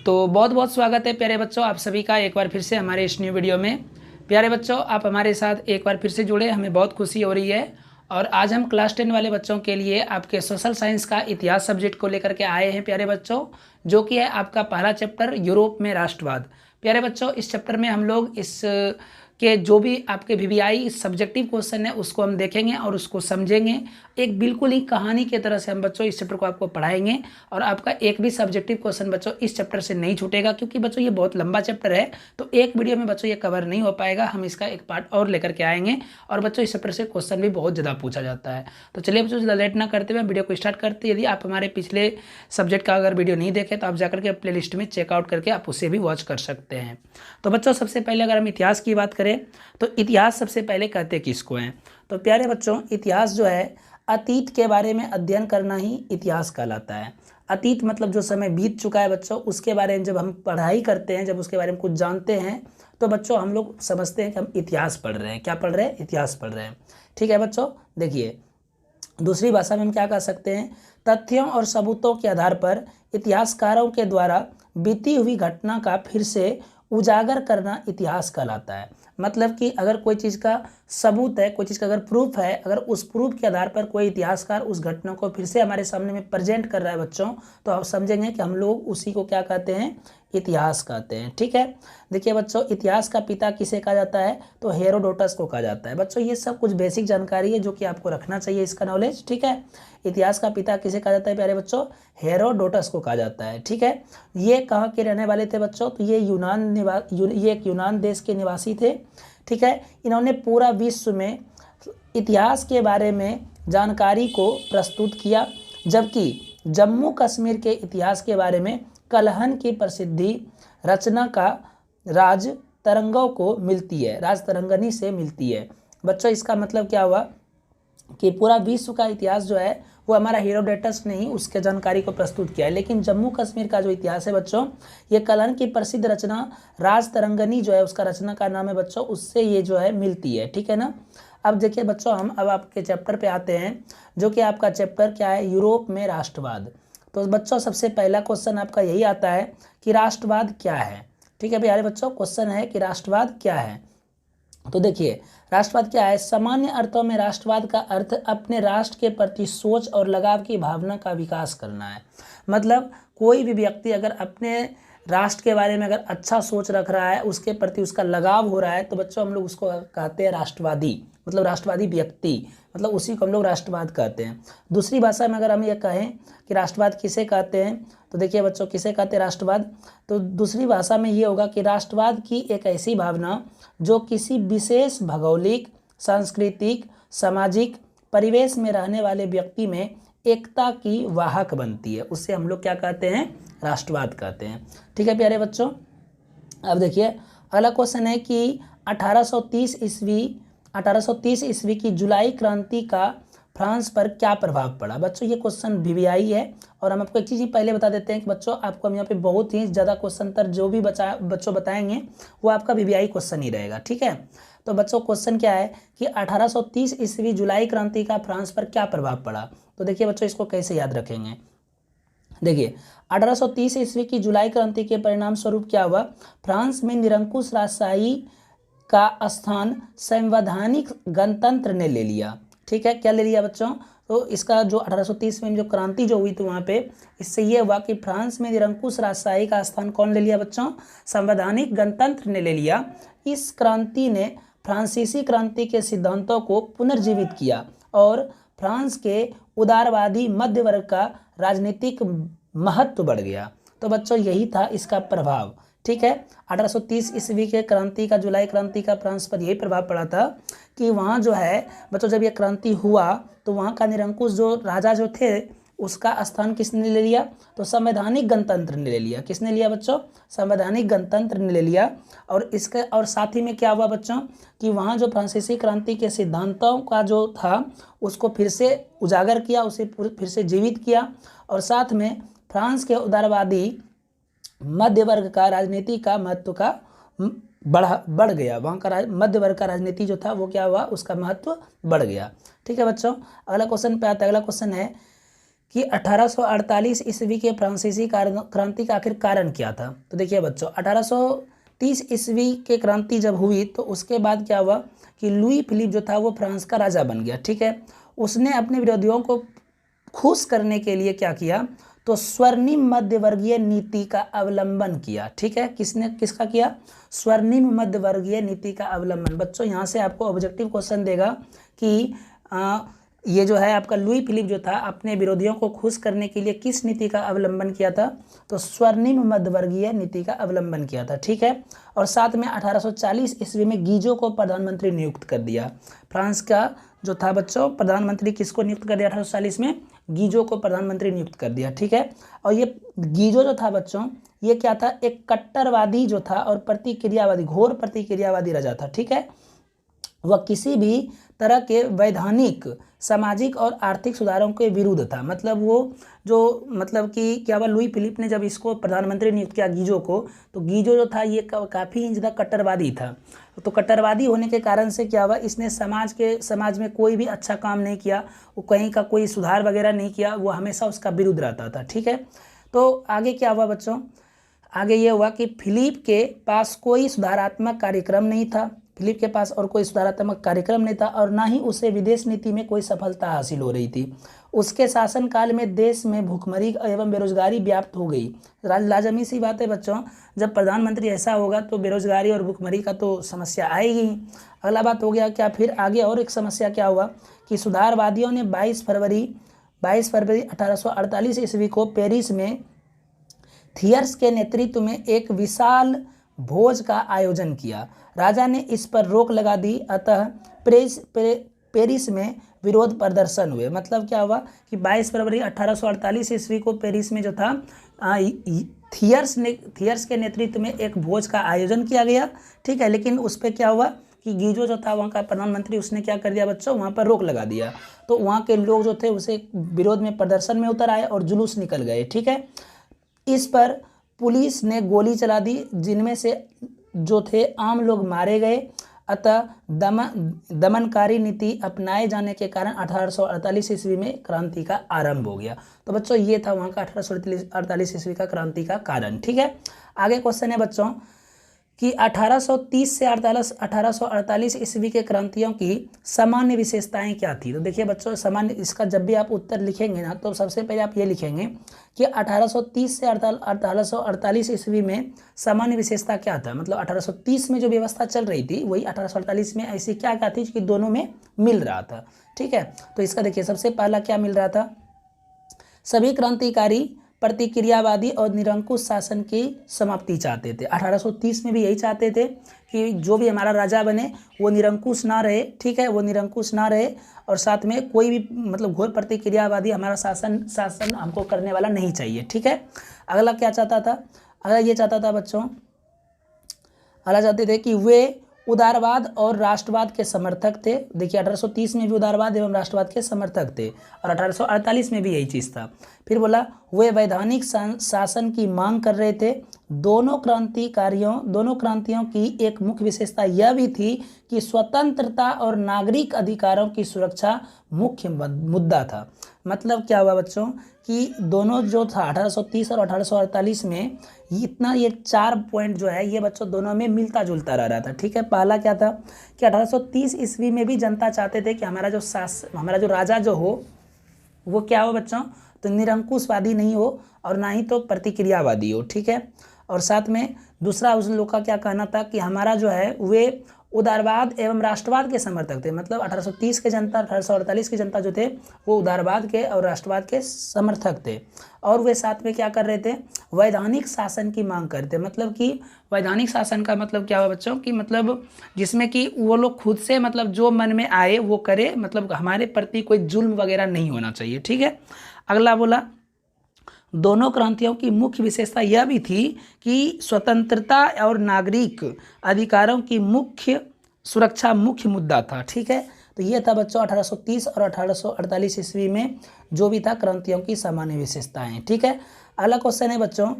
तो बहुत बहुत स्वागत है प्यारे बच्चों, आप सभी का एक बार फिर से हमारे इस न्यू वीडियो में। प्यारे बच्चों, आप हमारे साथ एक बार फिर से जुड़े, हमें बहुत खुशी हो रही है। और आज हम क्लास 10 वाले बच्चों के लिए आपके सोशल साइंस का इतिहास सब्जेक्ट को लेकर के आए हैं प्यारे बच्चों, जो कि है आपका पहला चैप्टर यूरोप में राष्ट्रवाद। प्यारे बच्चों, इस चैप्टर में हम लोग इस के जो भी आपके वीवीआई सब्जेक्टिव क्वेश्चन है उसको हम देखेंगे और उसको समझेंगे। एक बिल्कुल ही कहानी की तरह से हम बच्चों इस चैप्टर को आपको पढ़ाएंगे और आपका एक भी सब्जेक्टिव क्वेश्चन बच्चों इस चैप्टर से नहीं छूटेगा, क्योंकि बच्चों ये बहुत लंबा चैप्टर है, तो एक वीडियो में बच्चों ये कवर नहीं हो पाएगा। हम इसका एक पार्ट और लेकर के आएंगे और बच्चों इस चैप्टर से क्वेश्चन भी बहुत ज़्यादा पूछा जाता है। तो चलिए बच्चों, ज़्यादा लेट ना करते हुए वीडियो को स्टार्ट करते हैं। यदि आप हमारे पिछले सब्जेक्ट का अगर वीडियो नहीं देखें तो आप जाकर के प्ले लिस्ट में चेकआउट करके आप उसे भी वॉच कर सकते हैं। तो बच्चों, सबसे पहले अगर हम इतिहास की बात करें तो इतिहास सबसे पहले कहते किसको हैं? तो प्यारे बच्चों, इतिहास जो है अतीत के बारे में अध्ययन करना ही इतिहास कहलाता है। अतीत मतलब जो समय बीत चुका है बच्चों, उसके बारे में जब हम पढ़ाई करते हैं, जब उसके बारे में कुछ जानते हैं, तो बच्चों हम लोग समझते हैं कि हम इतिहास पढ़ रहे हैं। क्या पढ़ रहे हैं? इतिहास पढ़ रहे हैं। ठीक है बच्चों, देखिए दूसरी भाषा में हम क्या कह सकते हैं? तथ्यों और सबूतों के आधार पर इतिहासकारों के द्वारा बीती हुई घटना का फिर से उजागर करना इतिहास कहलाता है। मतलब कि अगर कोई चीज़ का सबूत है, कोई चीज़ का अगर प्रूफ है, अगर उस प्रूफ के आधार पर कोई इतिहासकार उस घटना को फिर से हमारे सामने में प्रेजेंट कर रहा है बच्चों, तो आप समझेंगे कि हम लोग उसी को क्या कहते हैं? इतिहास कहते हैं। ठीक है, देखिए बच्चों, इतिहास का पिता किसे कहा जाता है? तो हेरोडोटस को कहा जाता है। बच्चों ये सब कुछ बेसिक जानकारी है जो कि आपको रखना चाहिए, इसका नॉलेज। ठीक है, इतिहास का पिता किसे कहा जाता है प्यारे बच्चों? हेरोडोटस को कहा जाता है। ठीक है, ये कहाँ के रहने वाले थे बच्चों? तो ये ये एक यूनान देश के निवासी थे। ठीक है, इन्होंने पूरा विश्व में इतिहास के बारे में जानकारी को प्रस्तुत किया, जबकि जम्मू कश्मीर के इतिहास के बारे में कलहन की प्रसिद्धि रचना का राज तरंगों को मिलती है, राज तरंगनी से मिलती है। बच्चों इसका मतलब क्या हुआ कि पूरा विश्व का इतिहास जो है वो हमारा हेरोडोटस ने ही उसके जानकारी को प्रस्तुत किया है, लेकिन जम्मू कश्मीर का जो इतिहास है बच्चों, ये कलहन की प्रसिद्ध रचना राज तरंगनी जो है, उसका रचना का नाम है बच्चों, उससे ये जो है मिलती है। ठीक है ना। अब देखिए बच्चों, हम अब आपके चैप्टर पे आते हैं, जो कि आपका चैप्टर क्या है? यूरोप में राष्ट्रवाद। तो बच्चों सबसे पहला क्वेश्चन आपका यही आता है कि राष्ट्रवाद क्या है। ठीक है प्यारे बच्चों, क्वेश्चन है कि राष्ट्रवाद क्या है। तो देखिए राष्ट्रवाद क्या है? सामान्य अर्थों में राष्ट्रवाद का अर्थ अपने राष्ट्र के प्रति सोच और लगाव की भावना का विकास करना है। मतलब कोई भी व्यक्ति अगर अपने राष्ट्र के बारे में अगर अच्छा सोच रख रहा है, उसके प्रति उसका लगाव हो रहा है, तो बच्चों हम लोग उसको कहते हैं राष्ट्रवादी। मतलब राष्ट्रवादी व्यक्ति, मतलब उसी को हम लोग राष्ट्रवाद कहते हैं। दूसरी भाषा में अगर हम ये कहें कि राष्ट्रवाद किसे कहते हैं, तो देखिए बच्चों किसे कहते हैं राष्ट्रवाद? तो दूसरी भाषा में ये होगा कि राष्ट्रवाद की एक ऐसी भावना जो किसी विशेष भौगोलिक, सांस्कृतिक, सामाजिक परिवेश में रहने वाले व्यक्ति में एकता की वाहक बनती है, उससे हम लोग क्या कहते हैं? राष्ट्रवाद कहते हैं। ठीक है प्यारे बच्चों, अब देखिए अगला क्वेश्चन है कि 1830 ईस्वी की जुलाई क्रांति का फ्रांस पर क्या प्रभाव पड़ा? बच्चों ये क्वेश्चन वीवीआई है, और हम आपको एक चीज़ पहले बता देते हैं कि बच्चों आपको हम यहाँ पे बहुत ही ज़्यादा क्वेश्चन तर जो भी बच्चों बताएंगे वो आपका वीवीआई क्वेश्चन ही रहेगा। ठीक है, तो बच्चों क्वेश्चन क्या है कि 1830 ईस्वी जुलाई क्रांति का फ्रांस पर क्या प्रभाव पड़ा? तो देखिए बच्चों इसको कैसे याद रखेंगे? देखिए 1830 ईस्वी की जुलाई क्रांति के परिणाम स्वरूप क्या हुआ? फ्रांस में निरंकुश राजशाही का स्थान संवैधानिक गणतंत्र ने ले लिया। ठीक है, क्या ले लिया बच्चों? तो इसका जो 1830 में जो क्रांति जो हुई थी वहाँ पे, इससे ये हुआ कि फ्रांस में निरंकुश राजशाही का स्थान कौन ले लिया बच्चों? संवैधानिक गणतंत्र ने ले लिया। इस क्रांति ने फ्रांसीसी क्रांति के सिद्धांतों को पुनर्जीवित किया और फ्रांस के उदारवादी मध्य वर्ग का राजनीतिक महत्व बढ़ गया। तो बच्चों यही था इसका प्रभाव। ठीक है, 1830 ईस्वी के क्रांति का, जुलाई क्रांति का फ्रांस पर यही प्रभाव पड़ा था कि वहाँ जो है बच्चों जब ये क्रांति हुआ तो वहाँ का निरंकुश जो राजा जो थे उसका स्थान किसने ले लिया? तो संवैधानिक गणतंत्र ने ले लिया। किसने लिया बच्चों? संवैधानिक गणतंत्र ने ले लिया। और इसके और साथ ही में क्या हुआ बच्चों कि वहाँ जो फ्रांसीसी क्रांति के सिद्धांतों का जो था उसको फिर से उजागर किया, उसे फिर से जीवित किया, और साथ में फ्रांस के उदारवादी मध्य वर्ग का राजनीति का महत्व का बढ़ गया। वहाँ का मध्य वर्ग का राजनीति जो था वो क्या हुआ? उसका महत्व बढ़ गया। ठीक है बच्चों, अगला क्वेश्चन पे आता है। अगला क्वेश्चन है कि 1848 ईस्वी के फ्रांसीसी क्रांति का आखिर कारण क्या था। तो देखिए बच्चों, 1830 ईस्वी के क्रांति जब हुई तो उसके बाद क्या हुआ कि लुई फिलिप जो था वो फ्रांस का राजा बन गया। ठीक है, उसने अपने विरोधियों को खुश करने के लिए क्या किया, तो स्वर्णिम मध्यवर्गीय नीति का अवलंबन किया। ठीक है, किसका किया, स्वर्णिम मध्यवर्गीय नीति का अवलंबन। बच्चों यहाँ से आपको ऑब्जेक्टिव क्वेश्चन देगा कि ये जो है आपका लुई फिलिप जो था अपने विरोधियों को खुश करने के लिए किस नीति का अवलंबन किया था, तो स्वर्णिम मध्यवर्गीय नीति का अवलंबन किया था। ठीक है, और साथ में 1840 ईस्वी में गीजो को प्रधानमंत्री नियुक्त कर दिया। फ्रांस का जो था बच्चों प्रधानमंत्री किसको नियुक्त कर दिया 1840 में, गीजो को प्रधानमंत्री नियुक्त कर दिया। ठीक है, और ये गीजो जो था बच्चों ये क्या था, एक कट्टरवादी जो था और प्रतिक्रियावादी, घोर प्रतिक्रियावादी राजा था। ठीक है, वह किसी भी तरह के वैधानिक, सामाजिक और आर्थिक सुधारों के विरुद्ध था। मतलब वो जो मतलब कि क्या हुआ, लुई फिलिप ने जब इसको प्रधानमंत्री नियुक्त किया गीजो को, तो गीजो जो था ये काफ़ी ज़्यादा कट्टरवादी था। तो कट्टरवादी होने के कारण से क्या हुआ, इसने समाज में कोई भी अच्छा काम नहीं किया, वो कहीं का कोई सुधार वगैरह नहीं किया, वो हमेशा उसका विरुद्ध रहता था। ठीक है, तो आगे क्या हुआ बच्चों, आगे ये हुआ कि फिलिप के पास कोई सुधारात्मक कार्यक्रम नहीं था। फिलिप के पास और कोई सुधारात्मक कार्यक्रम नहीं था और ना ही उसे विदेश नीति में कोई सफलता हासिल हो रही थी। उसके शासनकाल में देश में भूखमरी एवं बेरोजगारी व्याप्त हो गई। लाजमी सी बात है बच्चों, जब प्रधानमंत्री ऐसा होगा तो बेरोजगारी और भूखमरी का तो समस्या आएगी। अगला बात हो गया क्या, फिर आगे और एक समस्या क्या हुआ कि सुधारवादियों ने 22 फरवरी 1848 ईस्वी को पेरिस में थियर्स के नेतृत्व में एक विशाल भोज का आयोजन किया। राजा ने इस पर रोक लगा दी, अतः पेरिस में विरोध प्रदर्शन हुए। मतलब क्या हुआ कि 22 फरवरी 1848 ईस्वी को पेरिस में जो था थियर्स के नेतृत्व में एक भोज का आयोजन किया गया। ठीक है, लेकिन उस पर क्या हुआ कि गीजो जो था वहाँ का प्रधानमंत्री, उसने क्या कर दिया बच्चों, वहाँ पर रोक लगा दिया। तो वहाँ के लोग जो थे उसे विरोध में प्रदर्शन में उतर आए और जुलूस निकल गए। ठीक है, इस पर पुलिस ने गोली चला दी, जिनमें से जो थे आम लोग मारे गए। अतः दमनकारी नीति अपनाए जाने के कारण 1848 ईस्वी में क्रांति का आरंभ हो गया। तो बच्चों ये था वहाँ का 1848 ईस्वी का क्रांति का कारण। ठीक है, आगे क्वेश्चन है बच्चों कि 1830 से 1848 ईस्वी के क्रांतियों की सामान्य विशेषताएं क्या थी। तो देखिए बच्चों, सामान्य, इसका जब भी आप उत्तर लिखेंगे ना तो सबसे पहले आप ये लिखेंगे कि 1830 से 1848 ईस्वी में सामान्य विशेषता क्या था। मतलब 1830 में जो व्यवस्था चल रही थी वही 1848 में ऐसी क्या क्या थी कि दोनों में मिल रहा था। ठीक है, तो इसका देखिए सबसे पहला क्या मिल रहा था, सभी क्रांतिकारी प्रतिक्रियावादी और निरंकुश शासन की समाप्ति चाहते थे। 1830 में भी यही चाहते थे कि जो भी हमारा राजा बने वो निरंकुश ना रहे। ठीक है, वो निरंकुश ना रहे और साथ में कोई भी मतलब घोर प्रतिक्रियावादी हमारा शासन हमको करने वाला नहीं चाहिए। ठीक है, अगला क्या चाहता था, अगला ये चाहता था बच्चों, अगला चाहते थे कि वे उदारवाद और राष्ट्रवाद के समर्थक थे। देखिए 1830 में भी उदारवाद एवं राष्ट्रवाद के समर्थक थे और 1848 में भी यही चीज़ था। फिर बोला वे वैधानिक शासन की मांग कर रहे थे। दोनों क्रांतियों की एक मुख्य विशेषता यह भी थी कि स्वतंत्रता और नागरिक अधिकारों की सुरक्षा मुख्य मुद्दा था। मतलब क्या हुआ बच्चों कि दोनों जो था 1830 और 1848 में इतना ये 4 पॉइंट जो है ये बच्चों दोनों में मिलता जुलता रह रहा था। ठीक है, पहला क्या था कि 1830 ईस्वी में भी जनता चाहते थे कि हमारा जो राजा जो हो वो क्या हो बच्चों, तो निरंकुशवादी नहीं हो और ना ही तो प्रतिक्रियावादी हो। ठीक है, और साथ में दूसरा उस लोग का क्या कहना था कि हमारा जो है वे उदारवाद एवं राष्ट्रवाद के समर्थक थे। मतलब 1830 के जनता 1848 की जनता जो थे वो उदारवाद के और राष्ट्रवाद के समर्थक थे और वे साथ में क्या कर रहे थे, वैधानिक शासन की मांग करते। मतलब कि वैधानिक शासन का मतलब क्या हुआ बच्चों कि मतलब जिसमें कि वो लोग खुद से मतलब जो मन में आए वो करे, मतलब हमारे प्रति कोई जुल्म वगैरह नहीं होना चाहिए। ठीक है, अगला बोला दोनों क्रांतियों की मुख्य विशेषता यह भी थी कि स्वतंत्रता और नागरिक अधिकारों की मुख्य सुरक्षा मुख्य मुद्दा था। ठीक है, तो ये था बच्चों 1830 और 1848 ईस्वी में जो भी था क्रांतियों की सामान्य विशेषताएं। ठीक है, अगला क्वेश्चन है बच्चों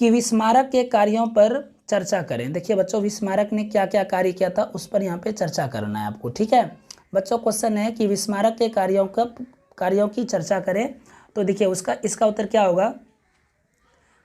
कि विस्मारक के कार्यों पर चर्चा करें। देखिए बच्चों, विस्मारक ने क्या क्या कार्य किया था उस पर यहाँ पे चर्चा करना है आपको। ठीक है बच्चों, क्वेश्चन है कि विस्मारक के कार्यों की चर्चा करें। तो देखिए उसका इसका उत्तर क्या होगा,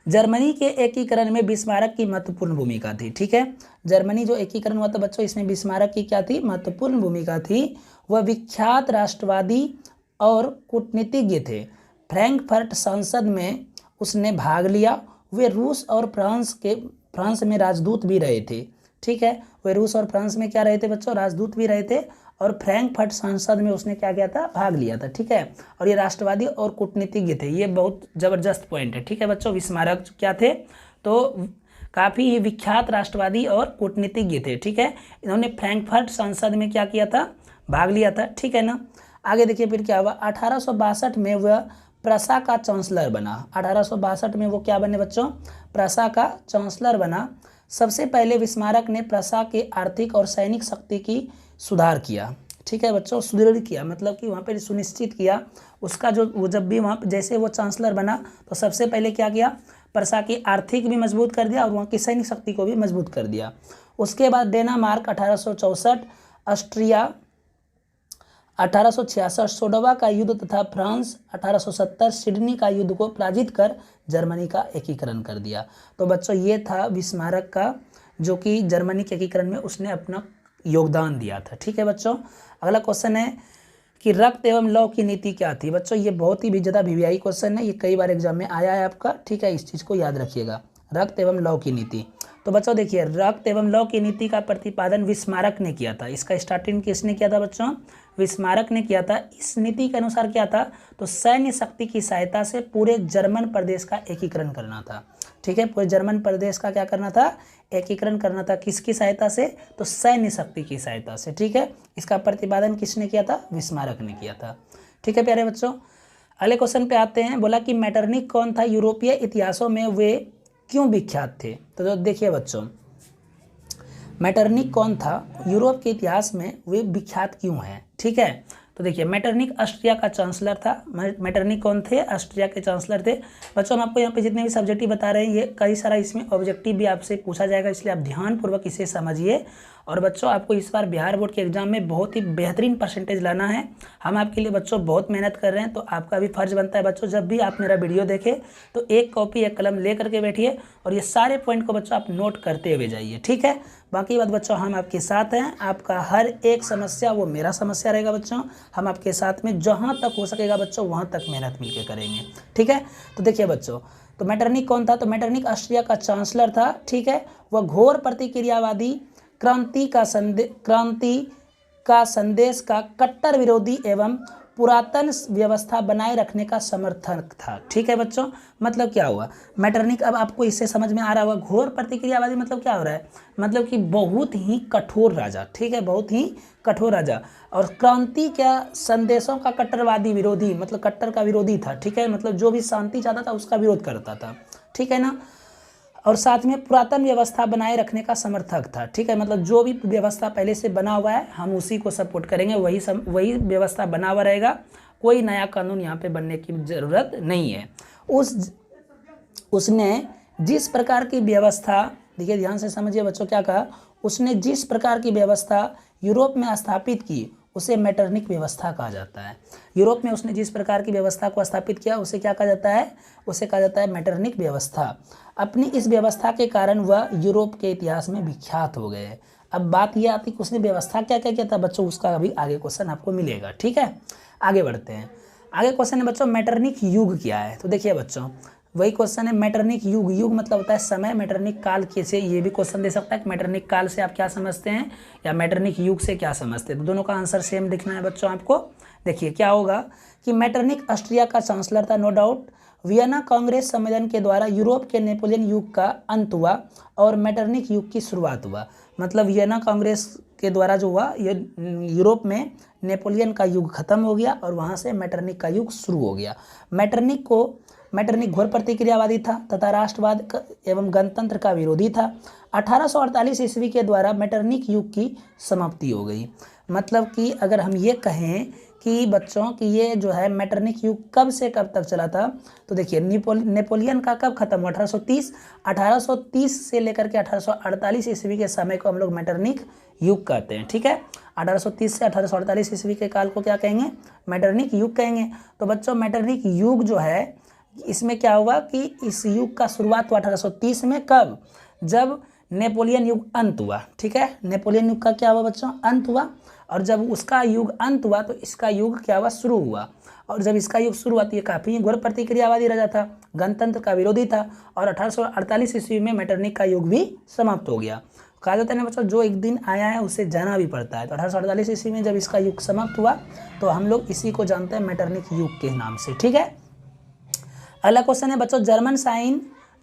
जर्मनी के एकीकरण में बिस्मारक की महत्वपूर्ण भूमिका थी। ठीक है, जर्मनी जो एकीकरण हुआ था बच्चों, इसमें बिस्मारक की क्या थी, महत्वपूर्ण भूमिका थी। वह विख्यात राष्ट्रवादी और कूटनीतिज्ञ थे। फ्रैंकफर्ट संसद में उसने भाग लिया। वे रूस और फ्रांस में राजदूत भी रहे थे। ठीक है, वे रूस और फ्रांस में क्या रहे थे बच्चों, राजदूत भी रहे थे। और फ्रैंकफर्ट संसद में उसने क्या किया था, भाग लिया था। ठीक है, और ये राष्ट्रवादी और कूटनीतिज्ञ थे। ये बहुत जबरदस्त पॉइंट है। ठीक है बच्चों, बिस्मारक क्या थे, तो काफ़ी ही विख्यात राष्ट्रवादी और कूटनीतिज्ञ थे। ठीक है, इन्होंने फ्रैंकफर्ट संसद में क्या किया था, भाग लिया था। ठीक है ना, आगे देखिए फिर क्या हुआ। 1862 में वह प्रसा का चांसलर बना। 1862 में वो क्या बने बच्चों, प्रसा का चांसलर बना। सबसे पहले बिस्मारक ने प्रसा के आर्थिक और सैनिक शक्ति की सुधार किया। ठीक है बच्चों, सुदृढ़ किया, मतलब कि वहाँ पे सुनिश्चित किया उसका जो वो जब भी वहाँ जैसे वो चांसलर बना तो सबसे पहले क्या किया, प्रसा की आर्थिक भी मजबूत कर दिया और वहाँ की सैनिक शक्ति को भी मजबूत कर दिया। उसके बाद डेनमार्क 1864, ऑस्ट्रिया 1866 सोडवा का युद्ध तथा फ्रांस 1870 सिडनी का युद्ध को पराजित कर जर्मनी का एकीकरण कर दिया। तो बच्चों ये था बिस्मारक का, जो कि जर्मनी के एकीकरण में उसने अपना योगदान दिया था। ठीक है बच्चों, अगला क्वेश्चन है कि रक्त एवं लौ की नीति क्या थी। बच्चों ये बहुत ही ज़्यादा वीवीआई क्वेश्चन है, ये कई बार एग्जाम में आया है आपका। ठीक है, इस चीज़ को याद रखिएगा, रक्त एवं लौ की नीति। तो बच्चों देखिए, रक्त एवं लौ की नीति का प्रतिपादन बिस्मारक ने किया था। इसका स्टार्टिंग किसने किया था बच्चों, बिस्मारक ने किया था। इस नीति के अनुसार क्या था, तो सैन्य शक्ति की सहायता से पूरे जर्मन प्रदेश का एकीकरण करना था। ठीक है, पूरे जर्मन प्रदेश का क्या करना था, एकीकरण करना था। किसकी सहायता से, तो सैन्य शक्ति की सहायता से। ठीक है, इसका प्रतिपादन किसने किया था, बिस्मारक ने किया था। ठीक है प्यारे बच्चों, अगले क्वेश्चन पे आते हैं। बोला कि मेटरनिख कौन था, यूरोपीय इतिहासों में वे क्यों विख्यात थे। तो देखिए बच्चों, मेटरनिख कौन था, यूरोप के इतिहास में वे विख्यात क्यों हैं। ठीक है, तो देखिए मेटरनिख ऑस्ट्रिया का चांसलर था। मेटरनिख कौन थे, ऑस्ट्रिया के चांसलर थे। बच्चों हम आपको यहाँ पे जितने भी सब्जेक्टिव बता रहे हैं ये कई सारा इसमें ऑब्जेक्टिव भी आपसे पूछा जाएगा, इसलिए आप ध्यानपूर्वक इसे समझिए। और बच्चों आपको इस बार बिहार बोर्ड के एग्जाम में बहुत ही बेहतरीन परसेंटेज लाना है। हम आपके लिए बच्चों बहुत मेहनत कर रहे हैं, तो आपका भी फर्ज बनता है बच्चों, जब भी आप मेरा वीडियो देखें तो एक कॉपी एक कलम ले करके बैठिए और ये सारे पॉइंट को बच्चों आप नोट करते हुए जाइए। ठीक है, बाकी बात बच्चों हम आपके साथ हैं। आपका हर एक समस्या वो मेरा समस्या रहेगा बच्चों। हम आपके साथ में जहाँ तक हो सकेगा बच्चों वहाँ तक मेहनत मिलकर करेंगे। ठीक है, तो देखिए बच्चों, तो मेटरनिख कौन था, तो मेटरनिख ऑस्ट्रिया का चांसलर था। ठीक है, वह घोर प्रतिक्रियावादी, क्रांति का संदेश का कट्टर विरोधी एवं पुरातन व्यवस्था बनाए रखने का समर्थक था। ठीक है बच्चों, मतलब क्या हुआ मेटरनिख, अब आपको इससे समझ में आ रहा होगा। घोर प्रतिक्रियावादी मतलब क्या हो रहा है, मतलब कि बहुत ही कठोर राजा। ठीक है, बहुत ही कठोर राजा। और क्रांति क्या संदेशों का कट्टरवादी विरोधी, मतलब कट्टर का विरोधी था। ठीक है, मतलब जो भी शांति चाहता था उसका विरोध करता था। ठीक है ना, और साथ में पुरातन व्यवस्था बनाए रखने का समर्थक था। ठीक है, मतलब जो भी व्यवस्था पहले से बना हुआ है हम उसी को सपोर्ट करेंगे, वही व्यवस्था बना हुआ रहेगा। कोई नया कानून यहाँ पे बनने की ज़रूरत नहीं है। उसने जिस प्रकार की व्यवस्था, देखिए ध्यान से समझिए बच्चों क्या कहा, उसने जिस प्रकार की व्यवस्था यूरोप में स्थापित की उसे मेटरनिख व्यवस्था कहा जाता है। यूरोप में उसने जिस प्रकार की व्यवस्था को स्थापित किया उसे क्या कहा जाता है, उसे कहा जाता है मेटरनिख व्यवस्था। अपनी इस व्यवस्था के कारण वह यूरोप के इतिहास में विख्यात हो गए। अब बात यह आती कि उसने व्यवस्था क्या क्या किया था बच्चों, उसका अभी आगे क्वेश्चन आपको मिलेगा। ठीक है, आगे बढ़ते हैं। आगे क्वेश्चन है बच्चों मेटरनिख युग क्या है। तो देखिए बच्चों वही क्वेश्चन है, मेटरनिख युग, युग मतलब होता है समय, मेटरनिख काल कैसे, ये भी क्वेश्चन दे सकता है कि मेटरनिख काल से आप क्या समझते हैं या मेटरनिख युग से क्या समझते हैं। तो दोनों का आंसर सेम दिखना है बच्चों आपको। देखिए क्या होगा कि मेटरनिख ऑस्ट्रिया का चांसलर था, नो डाउट। वियना कांग्रेस सम्मेलन के द्वारा यूरोप के नेपोलियन युग का अंत हुआ और मेटरनिख युग की शुरुआत हुआ। मतलब वियना कांग्रेस के द्वारा जो हुआ ये यूरोप में नेपोलियन का युग खत्म हो गया और वहाँ से मेटरनिख का युग शुरू हो गया। मेटरनिख घोर प्रतिक्रियावादी था तथा राष्ट्रवाद एवं गणतंत्र का विरोधी था। 1848 ईस्वी के द्वारा मेटरनिख युग की समाप्ति हो गई। मतलब कि अगर हम ये कहें कि बच्चों कि ये जो है मेटरनिख युग कब से कब तक चला था, तो देखिए नेपोलियन का कब खत्म हुआ, 1830 से लेकर के 1848 ईस्वी के समय को हम लोग मेटरनिख युग कहते हैं। ठीक है, 1830 से 1848 ईस्वी के काल को क्या कहेंगे, मेटरनिक युग कहेंगे। तो बच्चों मेटरनिक युग जो है इसमें क्या हुआ कि इस युग का शुरुआत हुआ 1830 में, कब, जब नेपोलियन युग अंत हुआ। ठीक है, नेपोलियन युग का क्या हुआ बच्चों, अंत हुआ, और जब उसका युग अंत हुआ तो इसका युग क्या हुआ, शुरू हुआ। और जब इसका युग शुरू हुआ तो ये काफ़ी घोर प्रतिक्रियावादी राजा था, गणतंत्र का विरोधी था, और 1848 ईस्वी में मेटरनिक का युग भी समाप्त हो गया। कहा जाता है ना बच्चों, जो एक दिन आया है उसे जाना भी पड़ता है। तो 1848 ईस्वी में जब इसका युग समाप्त हुआ तो हम लोग इसी को जानते हैं मेटरनिक युग के नाम से। ठीक है, अगला क्वेश्चन है बच्चों,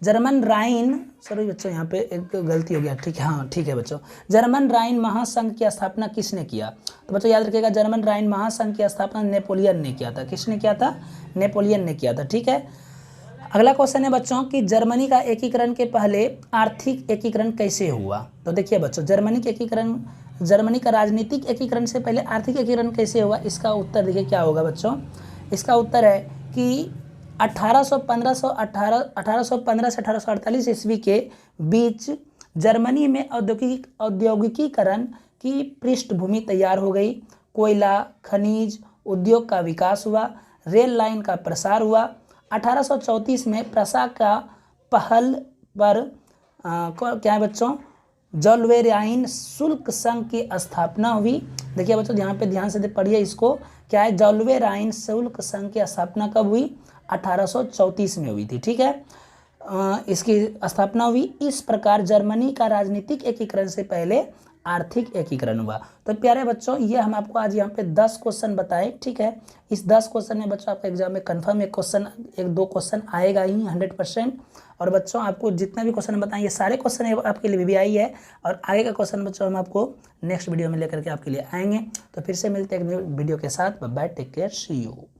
जर्मन राइन, सॉरी बच्चों यहाँ पे एक गलती हो गया। ठीक है, हाँ ठीक है बच्चों, जर्मन राइन महासंघ की स्थापना किसने किया। तो बच्चों याद रखिएगा, जर्मन राइन महासंघ की स्थापना नेपोलियन ने किया था। किसने किया था, नेपोलियन ने किया था। ठीक है, अगला क्वेश्चन है बच्चों कि जर्मनी का एकीकरण के पहले आर्थिक एकीकरण कैसे हुआ। तो देखिए बच्चों, जर्मनी का राजनीतिक एकीकरण से पहले आर्थिक एकीकरण कैसे हुआ, इसका उत्तर देखिए क्या होगा बच्चों। इसका उत्तर है कि 1815 से 1848 ईस्वी के बीच जर्मनी में औद्योगिकीकरण की पृष्ठभूमि तैयार हो गई। कोयला, खनिज उद्योग का विकास हुआ, रेल लाइन का प्रसार हुआ। 1834 में प्रसा का पहल पर क्या है बच्चों, जोल्वेराइन शुल्क संघ की स्थापना हुई। देखिए बच्चों यहाँ पे ध्यान से पढ़िए इसको, क्या है, जोल्वेराइन शुल्क संघ की स्थापना कब हुई, 1834 में हुई थी। ठीक है, इसकी स्थापना हुई। इस प्रकार जर्मनी का राजनीतिक एकीकरण से पहले आर्थिक एकीकरण हुआ। तो प्यारे बच्चों ये हम आपको आज यहाँ पे 10 क्वेश्चन बताए। ठीक है, इस 10 क्वेश्चन में बच्चों आपका एग्जाम में कंफर्म एक दो क्वेश्चन आएगा ही 100%। और बच्चों आपको जितना भी क्वेश्चन बताएं ये सारे क्वेश्चन आपके लिए भी आई है, और आगे का क्वेश्चन बच्चों हम आपको नेक्स्ट वीडियो में लेकर के आपके लिए आएंगे। तो फिर से मिलते हैं एक न्यू वीडियो के साथ। Bye bye, take care, see you.